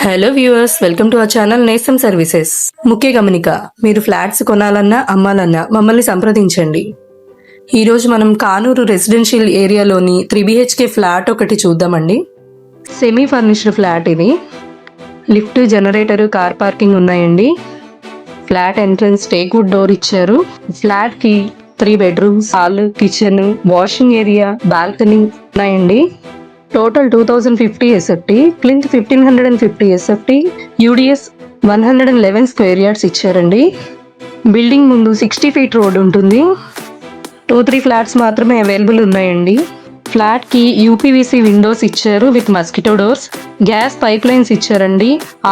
Hello viewers, welcome to our channel నేస్తం services. ముఖ్య గమనిక, మీరు ఫ్లాట్స్ కొనాలన్నా అమ్మాలన్నా మమ్మల్ని సంప్రదించండి. ఈరోజు మనం కానూరు రెసిడెన్షియల్ ఏరియాలోని 3 BHK ఫ్లాట్ ఒకటి చూద్దామండి. సెమీ ఫర్నిష్డ్ ఫ్లాట్ ఇది. లిఫ్ట్, జనరేటర్, కార్ పార్కింగ్ ఉన్నాయండి. Flat entrance teak wood door ఇచ్చారు. ఫ్లాట్ కి 3 bedrooms, hall, kitchen, washing area, balcony ఉన్నాయండి. Total 2050 SFT, plinth 1550 SFT, UDS 111 square yards ఇచ్చారండి. బిల్డింగ్ ముందు 60 feet రోడ్ ఉంటుంది. 2-3 ఫ్లాట్స్ మాత్రమే అవైలబుల్ ఉన్నాయండి. ఫ్లాట్ కి UPVC విండోస్ ఇచ్చారు with mosquito doors. Gas pipe lines ఇచ్చారండి.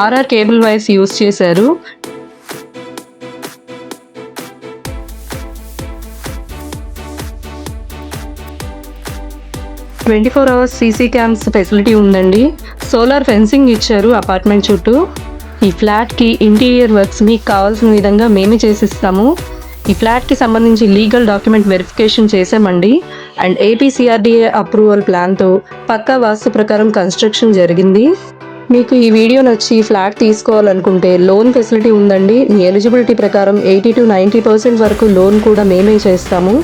RR కేబుల్ వైర్స్ యూస్ చేశారు. ట్వంటీ-4 hours CC క్యామ్స్ ఫెసిలిటీ ఉందండి. సోలార్ ఫెన్సింగ్ ఇచ్చారు అపార్ట్మెంట్ చుట్టూ. ఈ ఫ్లాట్కి ఇంటీరియర్ వర్క్స్ మీకు కావాల్సిన విధంగా మేమే చేసిస్తాము. ఈ ఫ్లాట్కి సంబంధించి లీగల్ డాక్యుమెంట్ వెరిఫికేషన్ చేసామండి. అండ్ APCRDA అప్రూవల్ ప్లాన్తో పక్కా వాస్తు ప్రకారం కన్స్ట్రక్షన్ జరిగింది. మీకు ఈ వీడియో నచ్చి ఫ్లాట్ తీసుకోవాలనుకుంటే లోన్ ఫెసిలిటీ ఉందండి. మీ ఎలిజిబిలిటీ ప్రకారం 80 to 90% వరకు లోన్ కూడా మేమే చేస్తాము.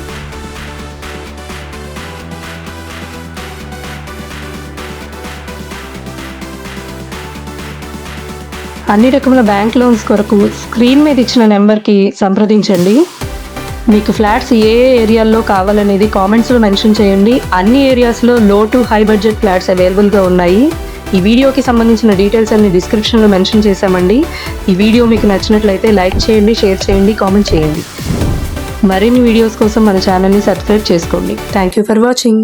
అన్ని రకముల బ్యాంక్ లోన్స్ కొరకు స్క్రీన్ మీద ఇచ్చిన నెంబర్కి సంప్రదించండి. మీకు ఫ్లాట్స్ ఏ ఏరియాల్లో కావాలనేది కామెంట్స్లో మెన్షన్ చేయండి. అన్ని ఏరియాస్లో లో టు హై బడ్జెట్ ఫ్లాట్స్ అవైలబుల్గా ఉన్నాయి. ఈ వీడియోకి సంబంధించిన డీటెయిల్స్ అన్ని డిస్క్రిప్షన్లో మెన్షన్ చేశామండి. ఈ వీడియో మీకు నచ్చినట్లయితే లైక్ చేయండి, షేర్ చేయండి, కామెంట్ చేయండి. మరిన్ని వీడియోస్ కోసం మన ఛానల్ని సబ్స్క్రైబ్ చేసుకోండి. Thank you for watching.